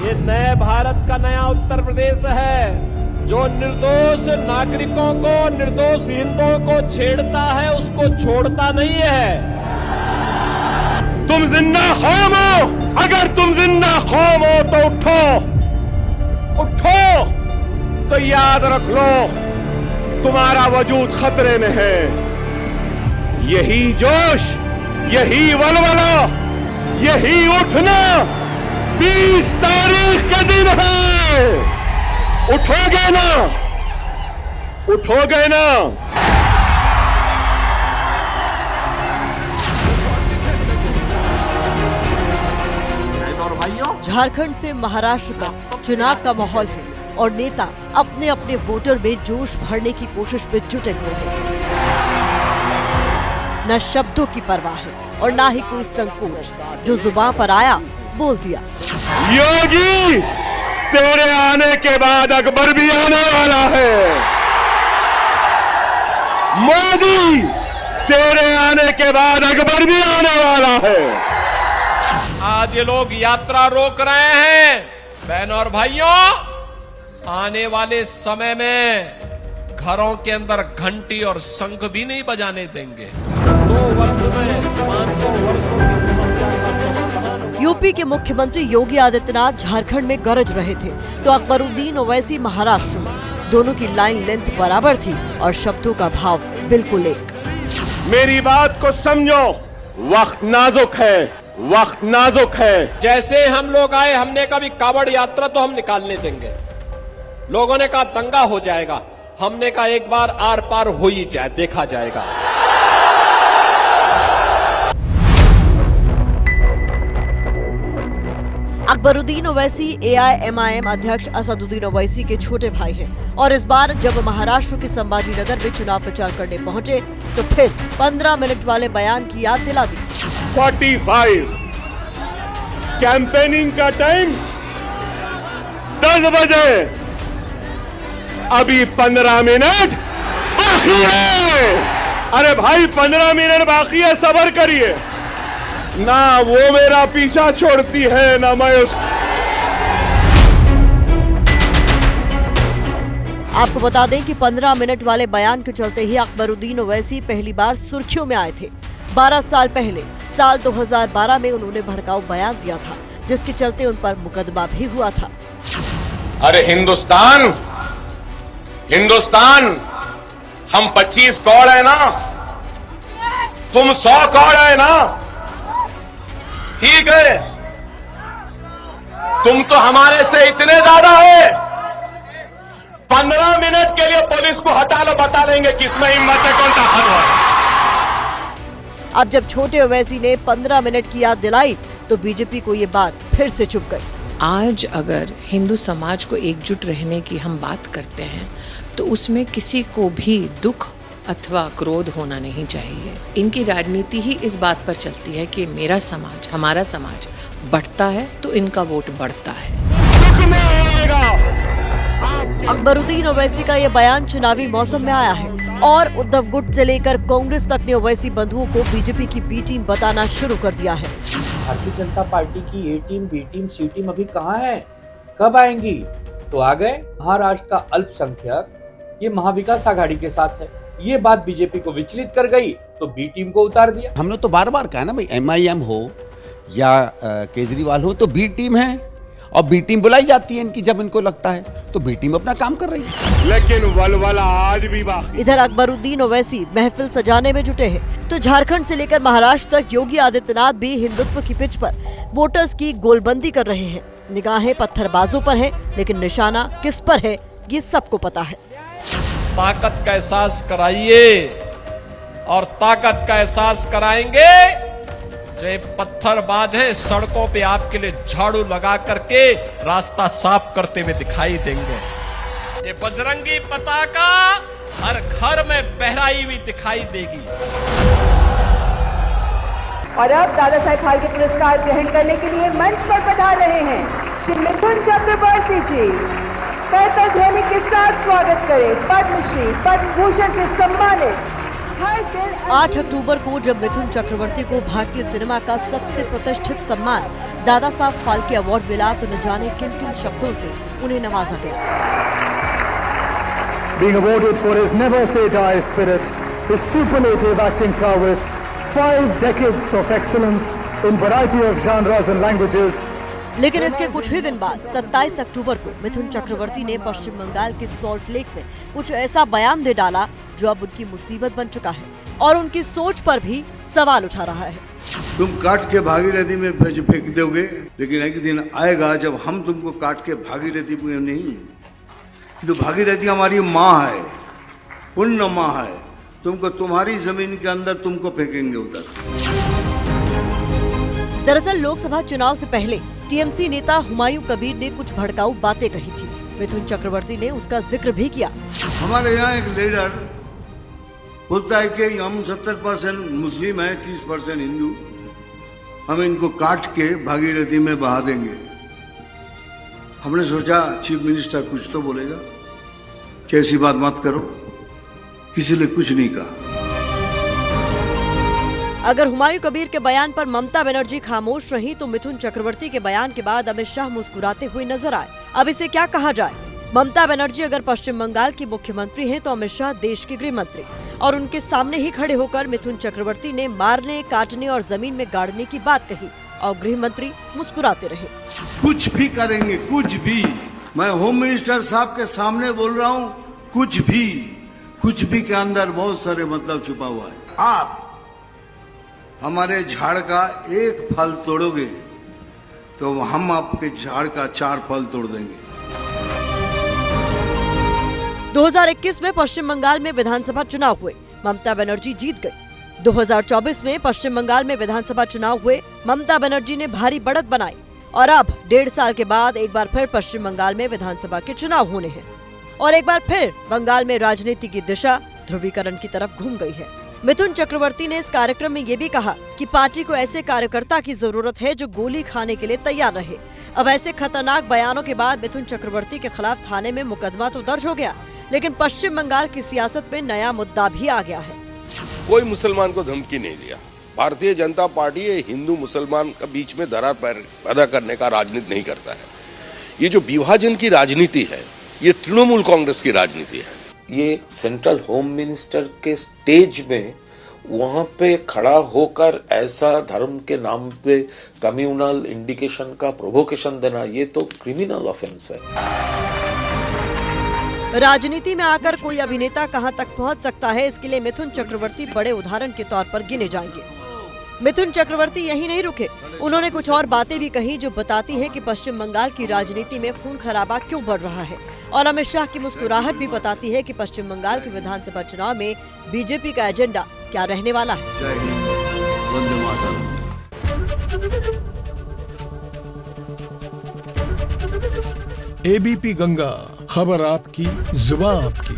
ये नए भारत का नया उत्तर प्रदेश है जो निर्दोष नागरिकों को, निर्दोष हिंदुओं को छेड़ता है, उसको छोड़ता नहीं है। तुम जिंदा कौम हो, अगर तुम जिंदा कौम हो तो उठो, उठो तो याद रख लो तुम्हारा वजूद खतरे में है। यही जोश, यही वलवला, यही उठना 20 तारीख का दिन है। उठोगे ना, उठोगे ना। झारखंड से महाराष्ट्र तक चुनाव का माहौल है और नेता अपने अपने वोटर में जोश भरने की कोशिश में जुटे हुए हैं। न शब्दों की परवाह है और न ही कोई संकोच, जो जुबान पर आया बोल दिया। योगी, तेरे आने के बाद अकबर भी आने वाला है। मोदी, तेरे आने के बाद अकबर भी आने वाला है। आज ये लोग यात्रा रोक रहे हैं। बहनों और भाइयों, आने वाले समय में घरों के अंदर घंटी और शंख भी नहीं बजाने देंगे। 2 वर्ष में 500 वर्षों की समस्या का समाधान। यूपी के मुख्यमंत्री योगी आदित्यनाथ झारखंड में गरज रहे थे तो अकबरुद्दीन ओवैसी महाराष्ट्र में। दोनों की लाइन लेंथ बराबर थी और शब्दों का भाव बिल्कुल एक। मेरी बात को समझो, वक्त नाजुक है, वक्त नाजुक है। जैसे हम लोग आए, हमने कहा भी कावड़ यात्रा तो हम निकालने देंगे। लोगों ने कहा दंगा हो जाएगा, हमने कहा एक बार आर पार हो ही जाए, देखा जाएगा। अकबरुद्दीन ओवैसी AIMIM अध्यक्ष असदुद्दीन ओवैसी के छोटे भाई हैं और इस बार जब महाराष्ट्र के संभाजीनगर में चुनाव प्रचार करने पहुंचे तो फिर 15 मिनट वाले बयान की याद दिला दी। 45 कैंपेनिंग का टाइम 10 बजे, अभी 15 मिनट बाकी है। अरे भाई 15 मिनट बाकी है, सब्र करिए। ना वो मेरा पीछा छोड़ती है ना मैं उसको। आपको बता दें कि 15 मिनट वाले बयान के चलते ही अकबरुद्दीन ओवैसी पहली बार सुर्खियों में आए थे। 12 साल पहले साल 2012 में उन्होंने भड़काऊ बयान दिया था, जिसके चलते उन पर मुकदमा भी हुआ था। अरे हिंदुस्तान, हिंदुस्तान, हम 25 करोड़ है ना, तुम 100 करोड़ है ना, ठीक है। तुम तो हमारे से इतने ज्यादा है। 15 मिनट के लिए पुलिस को हटा लो, बता लेंगे किसमें हिम्मत है, कौन ताकतवर है। अब जब छोटे ओवैसी ने 15 मिनट की याद दिलाई तो बीजेपी को ये बात फिर से चुभ गई। आज अगर हिंदू समाज को एकजुट रहने की हम बात करते हैं तो उसमें किसी को भी दुख अथवा क्रोध होना नहीं चाहिए। इनकी राजनीति ही इस बात पर चलती है कि मेरा समाज, हमारा समाज बढ़ता है तो इनका वोट बढ़ता है। अकबरुद्दीन ओवैसी का ये बयान चुनावी मौसम में आया है और उद्धव गुट से लेकर कांग्रेस तक ने ओवैसी बंधुओं को बीजेपी की बी टीम बताना शुरू कर दिया है। भारतीय जनता पार्टी की A team, B team, C team अभी कहाँ है, कब आएंगी? तो आ गए। महाराष्ट्र का अल्पसंख्यक ये महाविकास आघाड़ी के साथ है, ये बात बीजेपी को विचलित कर गई तो बी टीम को उतार दिया। हमने तो बार बार कहा ना भाई, MIM हो या केजरीवाल हो तो बी टीम है और बी टीम बुलाई जाती है इनकी जब इनको लगता है, तो बी टीम अपना काम कर रही है। लेकिन वलवला आज भी बाकी। इधर अकबरुद्दीन ओवैसी महफिल सजाने में जुटे हैं तो झारखंड से लेकर महाराष्ट्र तक योगी आदित्यनाथ भी हिंदुत्व की पिच पर वोटर्स की गोलबंदी कर रहे हैं। निगाहें पत्थरबाजों पर है, लेकिन निशाना किस पर है ये सबको पता है। ताकत का एहसास कराइए और ताकत का एहसास कराएंगे जो ये पत्थरबाज है, सड़कों पे आपके लिए झाड़ू लगा करके रास्ता साफ करते हुए दिखाई देंगे। ये बजरंगी पताका हर घर में फहराई हुई दिखाई देगी। और अब दादा साहेब फाल्के पुरस्कार ग्रहण करने के लिए मंच पर पधार रहे हैं श्री मिथुन चक्रवर्ती जी। करतल ध्वनि के साथ स्वागत करें पद्मश्री, पद्म भूषण से सम्मानित 8 अक्टूबर को जब मिथुन चक्रवर्ती को भारतीय सिनेमा का सबसे प्रतिष्ठित सम्मान दादा साहब फाल्के अवार्ड मिला तो न जाने किन किन शब्दों से उन्हें नवाजा गया। Being awarded for his never say die spirit, his superlative acting prowess, 5 decades of excellence in variety of genres and languages. लेकिन इसके कुछ ही दिन बाद 27 अक्टूबर को मिथुन चक्रवर्ती ने पश्चिम बंगाल के सॉल्ट लेक में कुछ ऐसा बयान दे डाला जो अब उनकी मुसीबत बन चुका है और उनकी सोच पर भी सवाल उठा रहा है। तुम काट के भागीरथी में फेंक दोगे, लेकिन एक दिन आएगा जब हम तुमको काट के भागीरथी में नहीं, तो भागीरथी हमारी माँ है, पुण्य माँ है, तुमको तुम्हारी जमीन के अंदर तुमको फेंकेंगे उधर। दरअसल लोकसभा चुनाव से पहले टीएमसी नेता हुमायूं कबीर ने कुछ भड़काऊ बातें कही थी। मिथुन चक्रवर्ती ने उसका जिक्र भी किया। हमारे यहाँ एक लीडर बोलता है कि हम 70% मुस्लिम है, 30% हिंदू, हम इनको काट के भागीरथी में बहा देंगे। हमने सोचा चीफ मिनिस्टर कुछ तो बोलेगा, कैसी बात मत करो, किसी ने कुछ नहीं कहा। अगर हुमायूं कबीर के बयान पर ममता बनर्जी खामोश रही तो मिथुन चक्रवर्ती के बयान के बाद अमित शाह मुस्कुराते हुए नजर आए। अब इसे क्या कहा जाए? ममता बनर्जी अगर पश्चिम बंगाल की मुख्यमंत्री हैं तो अमित शाह देश के गृह मंत्री, और उनके सामने ही खड़े होकर मिथुन चक्रवर्ती ने मारने, काटने और जमीन में गाड़ने की बात कही और गृह मंत्री मुस्कुराते रहे। कुछ भी करेंगे, कुछ भी। मैं होम मिनिस्टर साहब के सामने बोल रहा हूँ, कुछ भी के अंदर बहुत सारे मतलब छुपा हुआ है। आप हमारे झाड़ का एक फल तोड़ोगे तो हम आपके झाड़ का 4 फल तोड़ देंगे। 2021 में पश्चिम बंगाल में विधानसभा चुनाव हुए, ममता बनर्जी जीत गई। 2024 में पश्चिम बंगाल में विधानसभा चुनाव हुए, ममता बनर्जी ने भारी बढ़त बनाई और अब 1.5 साल के बाद एक बार फिर पश्चिम बंगाल में विधानसभा के चुनाव होने हैं और एक बार फिर बंगाल में राजनीति की दिशा ध्रुवीकरण की तरफ घूम गई है। मिथुन चक्रवर्ती ने इस कार्यक्रम में ये भी कहा कि पार्टी को ऐसे कार्यकर्ता की जरूरत है जो गोली खाने के लिए तैयार रहे। अब ऐसे खतरनाक बयानों के बाद मिथुन चक्रवर्ती के खिलाफ थाने में मुकदमा तो दर्ज हो गया, लेकिन पश्चिम बंगाल की सियासत में नया मुद्दा भी आ गया है। कोई मुसलमान को धमकी नहीं दिया। भारतीय जनता पार्टी हिंदू मुसलमान के बीच में दरार पैदा करने का राजनीति नहीं करता है। ये जो विभाजन की राजनीति है, ये तृणमूल कांग्रेस की राजनीति है। ये सेंट्रल होम मिनिस्टर के स्टेज में वहां पे खड़ा होकर ऐसा धर्म के नाम पे कम्युनल इंडिकेशन का प्रोवोकेशन देना, ये तो क्रिमिनल ऑफेंस है। राजनीति में आकर कोई अभिनेता कहां तक पहुंच सकता है, इसके लिए मिथुन चक्रवर्ती बड़े उदाहरण के तौर पर गिने जाएंगे। मिथुन चक्रवर्ती यही नहीं रुके, उन्होंने कुछ और बातें भी कही जो बताती है कि पश्चिम बंगाल की राजनीति में खून खराबा क्यों बढ़ रहा है, और अमित शाह की मुस्कुराहट भी बताती है कि पश्चिम बंगाल के विधानसभा चुनाव में बीजेपी का एजेंडा क्या रहने वाला है। जय हिंद, वंदे मातरम। एबीपी गंगा, खबर आपकी, जुबान आपकी।